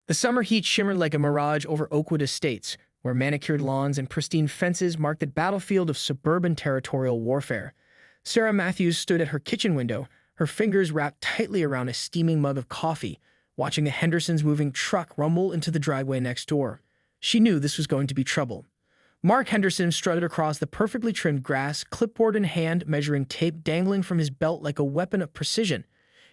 The summer heat shimmered like a mirage over Oakwood Estates, where manicured lawns and pristine fences marked the battlefield of suburban territorial warfare. Sarah Matthews stood at her kitchen window, her fingers wrapped tightly around a steaming mug of coffee, watching the Hendersons' moving truck rumble into the driveway next door. She knew this was going to be trouble. Mark Henderson strutted across the perfectly trimmed grass, clipboard in hand, measuring tape dangling from his belt like a weapon of precision.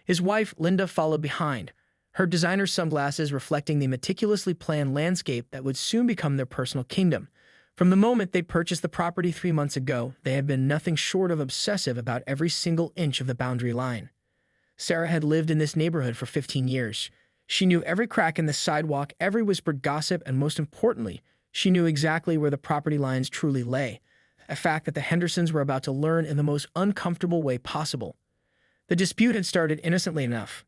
His wife, Linda, followed behind, her designer sunglasses reflecting the meticulously planned landscape that would soon become their personal kingdom. From the moment they purchased the property 3 months ago, they had been nothing short of obsessive about every single inch of the boundary line. Sarah had lived in this neighborhood for 15 years. She knew every crack in the sidewalk, every whispered gossip, and most importantly, she knew exactly where the property lines truly lay, a fact that the Hendersons were about to learn in the most uncomfortable way possible. The dispute had started innocently enough.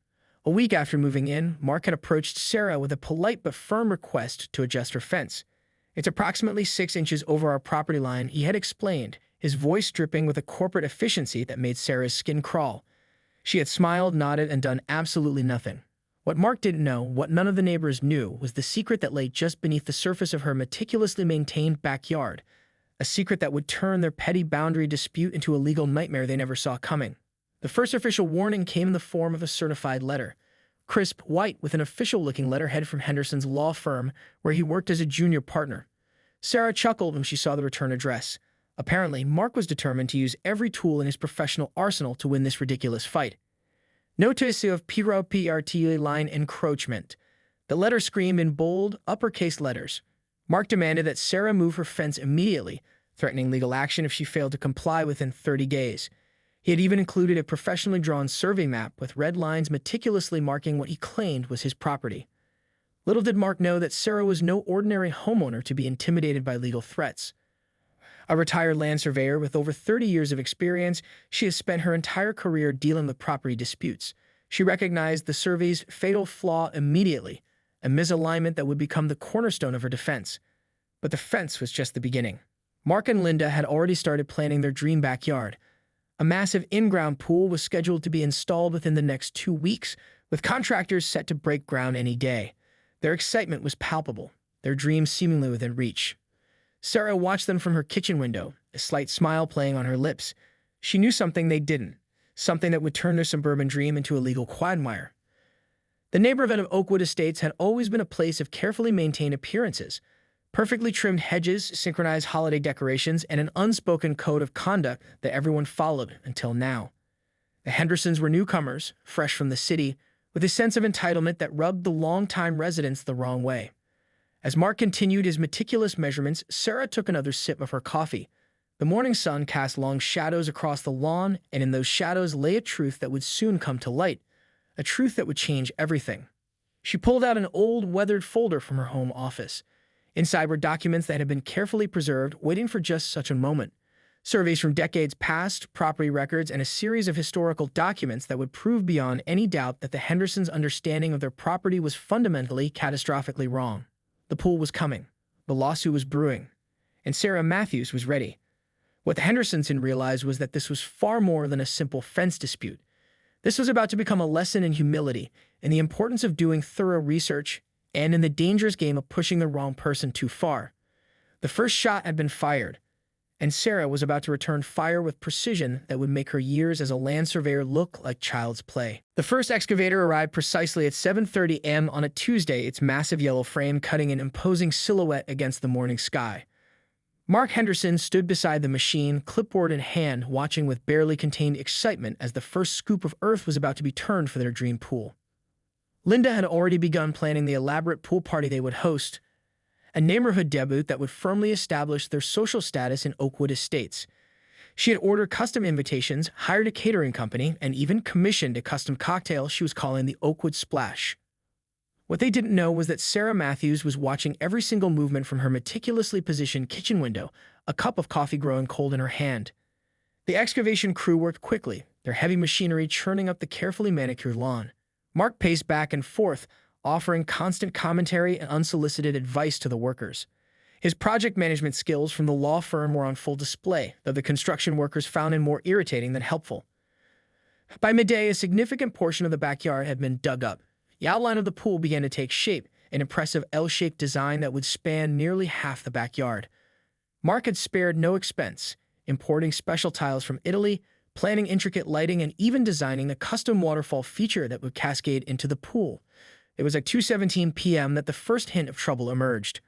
A week after moving in, Mark had approached Sarah with a polite but firm request to adjust her fence. "It's approximately 6 inches over our property line," he had explained, his voice dripping with a corporate efficiency that made Sarah's skin crawl. She had smiled, nodded, and done absolutely nothing. What Mark didn't know, what none of the neighbors knew, was the secret that lay just beneath the surface of her meticulously maintained backyard, a secret that would turn their petty boundary dispute into a legal nightmare they never saw coming. The first official warning came in the form of a certified letter, crisp white with an official-looking letterhead from Henderson's law firm, where he worked as a junior partner. Sarah chuckled when she saw the return address. Apparently, Mark was determined to use every tool in his professional arsenal to win this ridiculous fight. Notice of PRT line encroachment. The letter screamed in bold, uppercase letters. Mark demanded that Sarah move her fence immediately, threatening legal action if she failed to comply within 30 days. He had even included a professionally drawn survey map with red lines meticulously marking what he claimed was his property. Little did Mark know that Sarah was no ordinary homeowner to be intimidated by legal threats. A retired land surveyor with over 30 years of experience, she has spent her entire career dealing with property disputes. She recognized the survey's fatal flaw immediately, a misalignment that would become the cornerstone of her defense. But the fence was just the beginning. Mark and Linda had already started planning their dream backyard. A massive in-ground pool was scheduled to be installed within the next 2 weeks, with contractors set to break ground any day. Their excitement was palpable, their dreams seemingly within reach. Sarah watched them from her kitchen window, a slight smile playing on her lips. She knew something they didn't, something that would turn their suburban dream into a legal quagmire. The neighborhood of Oakwood Estates had always been a place of carefully maintained appearances, perfectly trimmed hedges, synchronized holiday decorations, and an unspoken code of conduct that everyone followed until now. The Hendersons were newcomers, fresh from the city, with a sense of entitlement that rubbed the longtime residents the wrong way. As Mark continued his meticulous measurements, Sarah took another sip of her coffee. The morning sun cast long shadows across the lawn, and in those shadows lay a truth that would soon come to light, a truth that would change everything. She pulled out an old, weathered folder from her home office. Inside were documents that had been carefully preserved, waiting for just such a moment. Surveys from decades past, property records, and a series of historical documents that would prove beyond any doubt that the Hendersons' understanding of their property was fundamentally, catastrophically wrong. The pool was coming. The lawsuit was brewing. And Sarah Matthews was ready. What the Hendersons didn't realize was that this was far more than a simple fence dispute. This was about to become a lesson in humility, in the importance of doing thorough research, and in the dangerous game of pushing the wrong person too far. The first shot had been fired, and Sarah was about to return fire with precision that would make her years as a land surveyor look like child's play. The first excavator arrived precisely at 7:30 a.m. on a Tuesday, its massive yellow frame cutting an imposing silhouette against the morning sky. Mark Henderson stood beside the machine, clipboard in hand, watching with barely contained excitement as the first scoop of earth was about to be turned for their dream pool. Linda had already begun planning the elaborate pool party they would host, a neighborhood debut that would firmly establish their social status in Oakwood Estates. She had ordered custom invitations, hired a catering company, and even commissioned a custom cocktail she was calling the Oakwood Splash. What they didn't know was that Sarah Matthews was watching every single movement from her meticulously positioned kitchen window, a cup of coffee growing cold in her hand. The excavation crew worked quickly, their heavy machinery churning up the carefully manicured lawn. Mark paced back and forth, offering constant commentary and unsolicited advice to the workers. His project management skills from the law firm were on full display, though the construction workers found him more irritating than helpful. By midday, a significant portion of the backyard had been dug up. The outline of the pool began to take shape, an impressive L-shaped design that would span nearly half the backyard. Mark had spared no expense, importing special tiles from Italy, planning intricate lighting, and even designing a custom waterfall feature that would cascade into the pool. It was at 2:17 p.m. that the first hint of trouble emerged.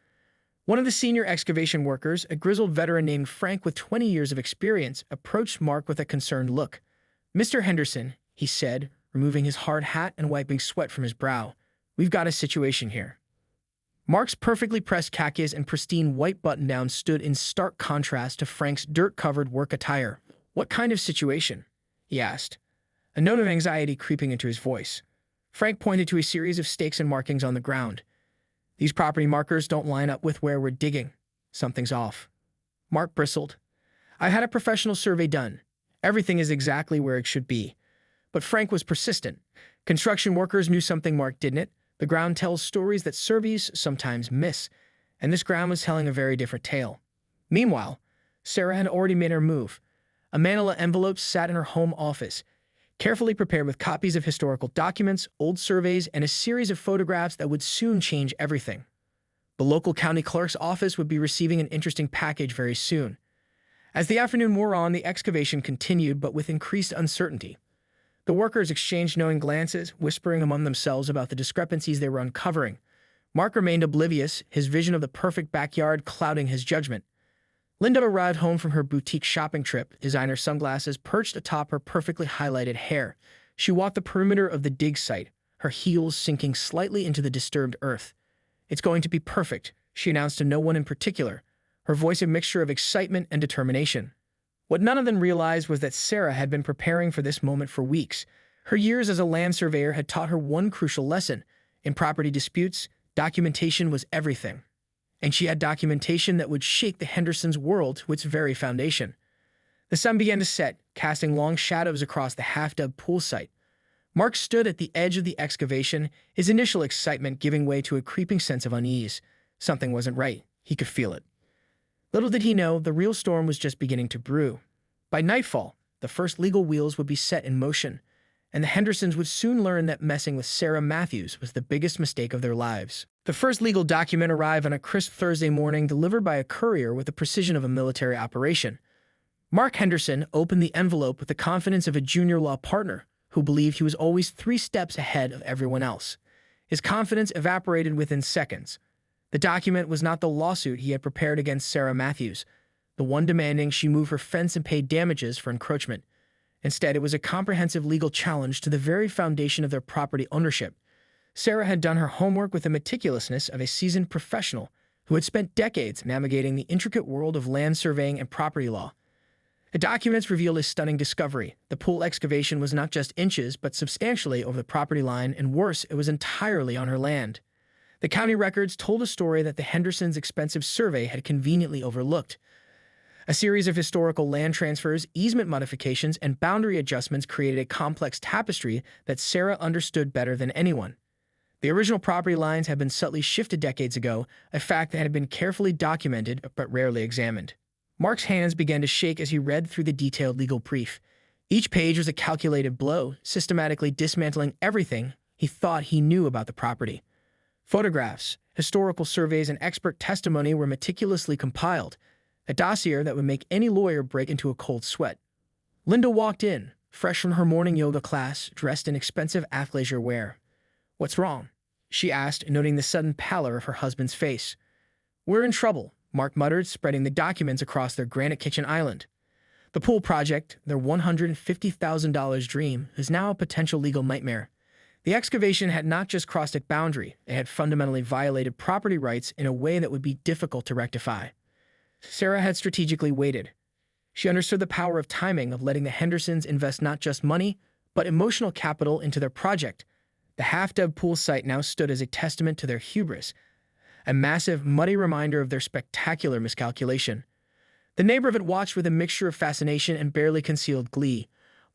One of the senior excavation workers, a grizzled veteran named Frank with 20 years of experience, approached Mark with a concerned look. "Mr. Henderson," he said, removing his hard hat and wiping sweat from his brow, "we've got a situation here." Mark's perfectly pressed khakis and pristine white button-down stood in stark contrast to Frank's dirt-covered work attire. "What kind of situation?" he asked, a note of anxiety creeping into his voice. Frank pointed to a series of stakes and markings on the ground. "These property markers don't line up with where we're digging. Something's off." Mark bristled. "I had a professional survey done. Everything is exactly where it should be." But Frank was persistent. Construction workers knew something Mark didn't. The ground tells stories that surveys sometimes miss, and this ground was telling a very different tale. Meanwhile, Sarah had already made her move. A manila envelope sat in her home office, carefully prepared with copies of historical documents, old surveys, and a series of photographs that would soon change everything. The local county clerk's office would be receiving an interesting package very soon. As the afternoon wore on, the excavation continued, but with increased uncertainty. The workers exchanged knowing glances, whispering among themselves about the discrepancies they were uncovering. Mark remained oblivious, his vision of the perfect backyard clouding his judgment. Linda arrived home from her boutique shopping trip, designer sunglasses perched atop her perfectly highlighted hair. She walked the perimeter of the dig site, her heels sinking slightly into the disturbed earth. "It's going to be perfect," she announced to no one in particular, her voice a mixture of excitement and determination. What none of them realized was that Sarah had been preparing for this moment for weeks. Her years as a land surveyor had taught her one crucial lesson. In property disputes, documentation was everything. And she had documentation that would shake the Hendersons' world to its very foundation. The sun began to set, casting long shadows across the half-dug pool site. Mark stood at the edge of the excavation, his initial excitement giving way to a creeping sense of unease. Something wasn't right. He could feel it. Little did he know, the real storm was just beginning to brew. By nightfall, the first legal wheels would be set in motion, and the Hendersons would soon learn that messing with Sarah Matthews was the biggest mistake of their lives. The first legal document arrived on a crisp Thursday morning, delivered by a courier with the precision of a military operation. Mark Henderson opened the envelope with the confidence of a junior law partner who believed he was always 3 steps ahead of everyone else. His confidence evaporated within seconds. The document was not the lawsuit he had prepared against Sarah Matthews, the one demanding she move her fence and pay damages for encroachment. Instead, it was a comprehensive legal challenge to the very foundation of their property ownership. Sarah had done her homework with the meticulousness of a seasoned professional who had spent decades navigating the intricate world of land surveying and property law. The documents revealed a stunning discovery. The pool excavation was not just inches, but substantially over the property line, and worse, it was entirely on her land. The county records told a story that the Hendersons' expensive survey had conveniently overlooked. A series of historical land transfers, easement modifications, and boundary adjustments created a complex tapestry that Sarah understood better than anyone. The original property lines had been subtly shifted decades ago, a fact that had been carefully documented but rarely examined. Mark's hands began to shake as he read through the detailed legal brief. Each page was a calculated blow, systematically dismantling everything he thought he knew about the property. Photographs, historical surveys, and expert testimony were meticulously compiled, a dossier that would make any lawyer break into a cold sweat. Linda walked in, fresh from her morning yoga class, dressed in expensive athleisure wear. "What's wrong?" she asked, noting the sudden pallor of her husband's face. "We're in trouble," Mark muttered, spreading the documents across their granite kitchen island. The pool project, their $150,000 dream, is now a potential legal nightmare. The excavation had not just crossed a boundary, it had fundamentally violated property rights in a way that would be difficult to rectify. Sarah had strategically waited. She understood the power of timing, of letting the Hendersons invest not just money, but emotional capital into their project. The half-dug pool site now stood as a testament to their hubris, a massive, muddy reminder of their spectacular miscalculation. The neighborhood watched with a mixture of fascination and barely concealed glee.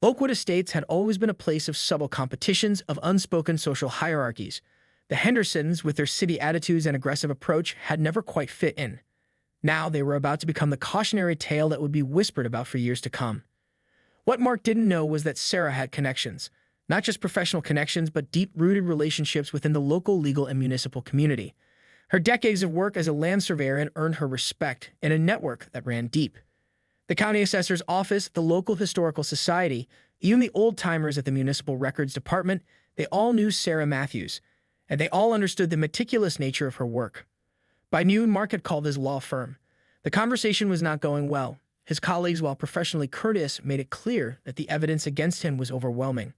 Oakwood Estates had always been a place of subtle competitions, of unspoken social hierarchies. The Hendersons, with their city attitudes and aggressive approach, had never quite fit in. Now they were about to become the cautionary tale that would be whispered about for years to come. What Mark didn't know was that Sarah had connections. Not just professional connections, but deep-rooted relationships within the local legal and municipal community. Her decades of work as a land surveyor had earned her respect and a network that ran deep. The county assessor's office, the local historical society, even the old-timers at the municipal records department, they all knew Sarah Matthews, and they all understood the meticulous nature of her work. By noon, Mark had called his law firm. The conversation was not going well. His colleagues, while professionally courteous, made it clear that the evidence against him was overwhelming.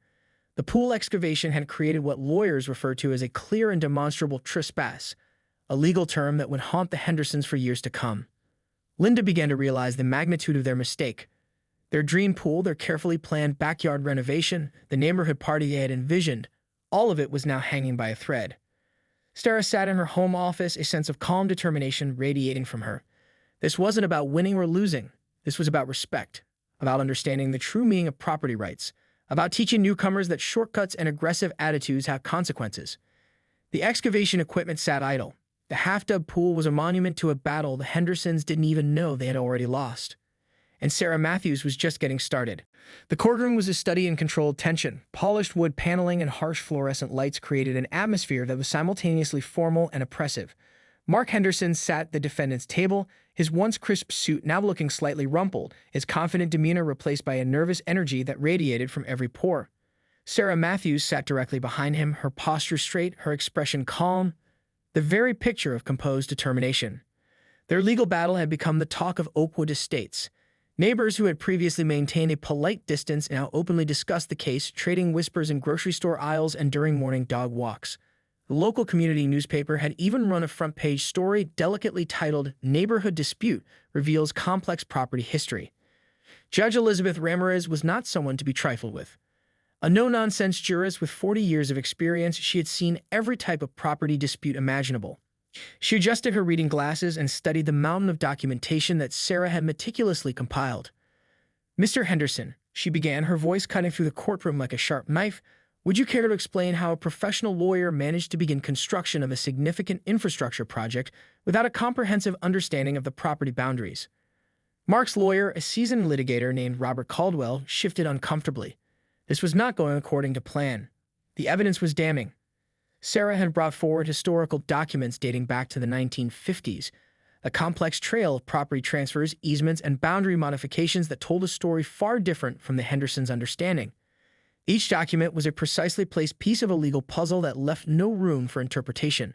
The pool excavation had created what lawyers refer to as a clear and demonstrable trespass, a legal term that would haunt the Hendersons for years to come. Linda began to realize the magnitude of their mistake. Their dream pool, their carefully planned backyard renovation, the neighborhood party they had envisioned, all of it was now hanging by a thread. Sarah sat in her home office, a sense of calm determination radiating from her. This wasn't about winning or losing. This was about respect, about understanding the true meaning of property rights, about teaching newcomers that shortcuts and aggressive attitudes have consequences. The excavation equipment sat idle. The half-dug pool was a monument to a battle the Hendersons didn't even know they had already lost. And Sarah Matthews was just getting started. The courtroom was a study in controlled tension. Polished wood paneling and harsh fluorescent lights created an atmosphere that was simultaneously formal and oppressive. Mark Henderson sat at the defendant's table, his once crisp suit now looking slightly rumpled, his confident demeanor replaced by a nervous energy that radiated from every pore. Sarah Matthews sat directly behind him, her posture straight, her expression calm, the very picture of composed determination. Their legal battle had become the talk of Oakwood Estates. Neighbors who had previously maintained a polite distance now openly discussed the case, trading whispers in grocery store aisles and during morning dog walks. The local community newspaper had even run a front-page story delicately titled "Neighborhood Dispute Reveals Complex Property History." Judge Elizabeth Ramirez was not someone to be trifled with. A no-nonsense jurist with 40 years of experience, she had seen every type of property dispute imaginable. She adjusted her reading glasses and studied the mountain of documentation that Sarah had meticulously compiled. "Mr. Henderson," she began, her voice cutting through the courtroom like a sharp knife, "would you care to explain how a professional lawyer managed to begin construction of a significant infrastructure project without a comprehensive understanding of the property boundaries?" Mark's lawyer, a seasoned litigator named Robert Caldwell, shifted uncomfortably. This was not going according to plan. The evidence was damning. Sarah had brought forward historical documents dating back to the 1950s, a complex trail of property transfers, easements, and boundary modifications that told a story far different from the Hendersons' understanding. Each document was a precisely placed piece of a legal puzzle that left no room for interpretation.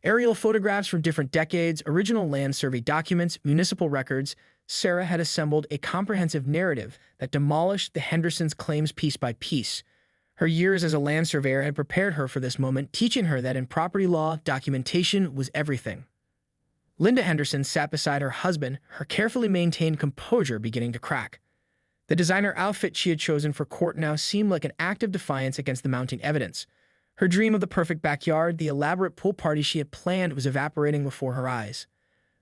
Aerial photographs from different decades, original land survey documents, municipal records, Sarah had assembled a comprehensive narrative that demolished the Hendersons' claims piece by piece. Her years as a land surveyor had prepared her for this moment, teaching her that in property law, documentation was everything. Linda Henderson sat beside her husband, her carefully maintained composure beginning to crack. The designer outfit she had chosen for court now seemed like an act of defiance against the mounting evidence. Her dream of the perfect backyard, the elaborate pool party she had planned, was evaporating before her eyes.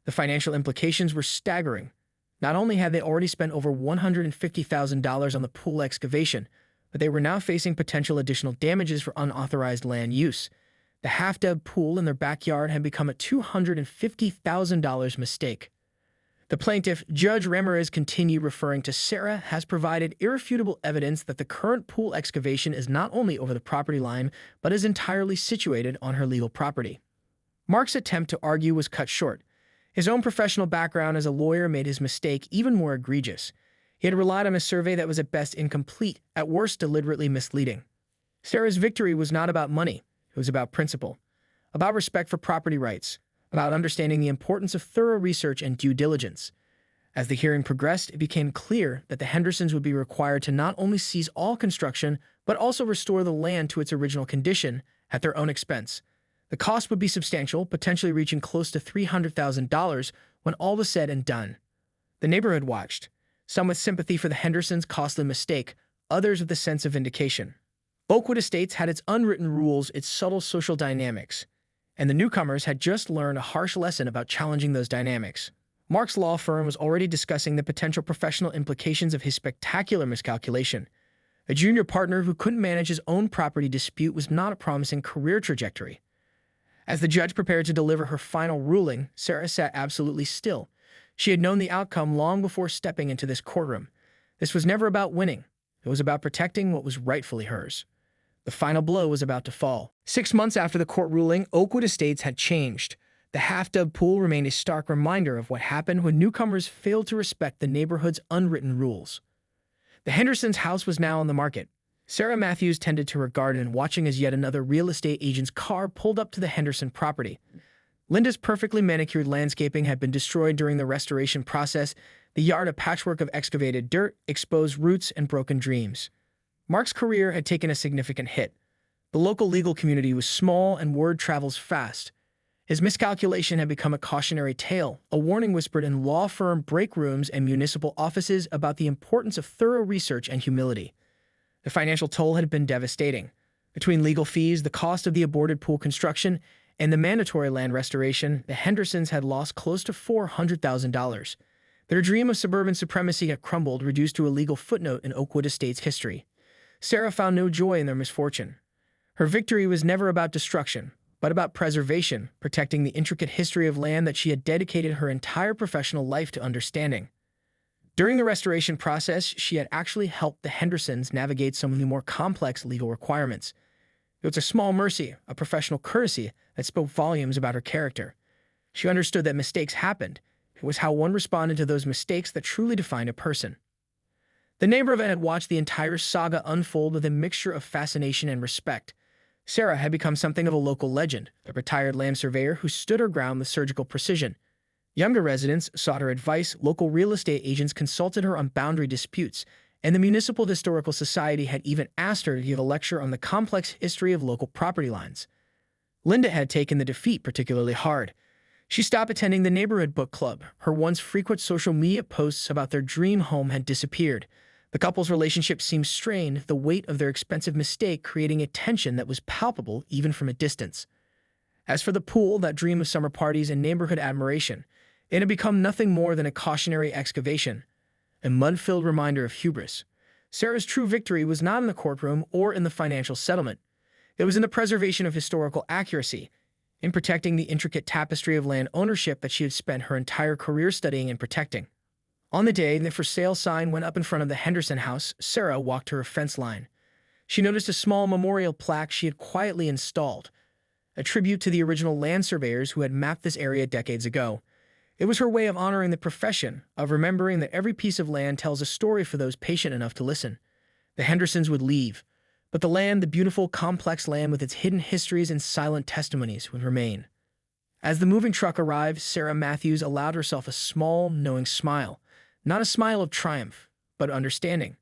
The financial implications were staggering. Not only had they already spent over $150,000 on the pool excavation, but they were now facing potential additional damages for unauthorized land use. The half-dug pool in their backyard had become a $250,000 mistake. The plaintiff, Judge Ramirez, continued referring to Sarah, has provided irrefutable evidence that the current pool excavation is not only over the property line, but is entirely situated on her legal property. Mark's attempt to argue was cut short. His own professional background as a lawyer made his mistake even more egregious. He had relied on a survey that was at best incomplete, at worst deliberately misleading. Sarah's victory was not about money. It was about principle, about respect for property rights, about understanding the importance of thorough research and due diligence. As the hearing progressed, it became clear that the Hendersons would be required to not only cease all construction, but also restore the land to its original condition at their own expense. The cost would be substantial, potentially reaching close to $300,000 when all was said and done. The neighborhood watched, some with sympathy for the Hendersons' costly mistake, others with a sense of vindication. Oakwood Estates had its unwritten rules, its subtle social dynamics, and the newcomers had just learned a harsh lesson about challenging those dynamics. Mark's law firm was already discussing the potential professional implications of his spectacular miscalculation. A junior partner who couldn't manage his own property dispute was not a promising career trajectory. As the judge prepared to deliver her final ruling, Sarah sat absolutely still. She had known the outcome long before stepping into this courtroom. This was never about winning. It It was about protecting what was rightfully hers. The final blow was about to fall. 6 months after the court ruling, Oakwood Estates had changed. The half-dug pool remained a stark reminder of what happened when newcomers failed to respect the neighborhood's unwritten rules. The Hendersons' house was now on the market. Sarah Matthews tended to her garden, watching as yet another real estate agent's car pulled up to the Henderson property. Linda's perfectly manicured landscaping had been destroyed during the restoration process, the yard a patchwork of excavated dirt, exposed roots, and broken dreams. Mark's career had taken a significant hit. The local legal community was small and word travels fast. His miscalculation had become a cautionary tale, a warning whispered in law firm break rooms and municipal offices about the importance of thorough research and humility. The financial toll had been devastating. Between legal fees, the cost of the aborted pool construction, and the mandatory land restoration, the Hendersons had lost close to $400,000. Their dream of suburban supremacy had crumbled, reduced to a legal footnote in Oakwood Estates' history. Sarah found no joy in their misfortune. Her victory was never about destruction, but about preservation, protecting the intricate history of land that she had dedicated her entire professional life to understanding. During the restoration process, she had actually helped the Hendersons navigate some of the more complex legal requirements. It was a small mercy, a professional courtesy that spoke volumes about her character. She understood that mistakes happened. It was how one responded to those mistakes that truly defined a person. The neighborhood had watched the entire saga unfold with a mixture of fascination and respect. Sarah had become something of a local legend, a retired land surveyor who stood her ground with surgical precision. Younger residents sought her advice, local real estate agents consulted her on boundary disputes, and the Municipal Historical Society had even asked her to give a lecture on the complex history of local property lines. Linda had taken the defeat particularly hard. She stopped attending the neighborhood book club. Her once frequent social media posts about their dream home had disappeared. The couple's relationship seemed strained, the weight of their expensive mistake creating a tension that was palpable even from a distance. As for the pool, that dream of summer parties and neighborhood admiration, it had become nothing more than a cautionary excavation, a mud-filled reminder of hubris. Sarah's true victory was not in the courtroom or in the financial settlement. It was in the preservation of historical accuracy, in protecting the intricate tapestry of land ownership that she had spent her entire career studying and protecting. On the day the for sale sign went up in front of the Henderson house, Sarah walked to her fence line. She noticed a small memorial plaque she had quietly installed, a tribute to the original land surveyors who had mapped this area decades ago. It was her way of honoring the profession, of remembering that every piece of land tells a story for those patient enough to listen. The Hendersons would leave, but the land, the beautiful, complex land with its hidden histories and silent testimonies, would remain. As the moving truck arrived, Sarah Matthews allowed herself a small, knowing smile. Not a smile of triumph, but understanding.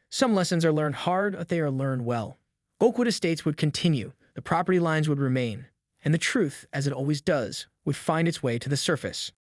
Some lessons are learned hard, but they are learned well. Oakwood Estates would continue, the property lines would remain, and the truth, as it always does, would find its way to the surface.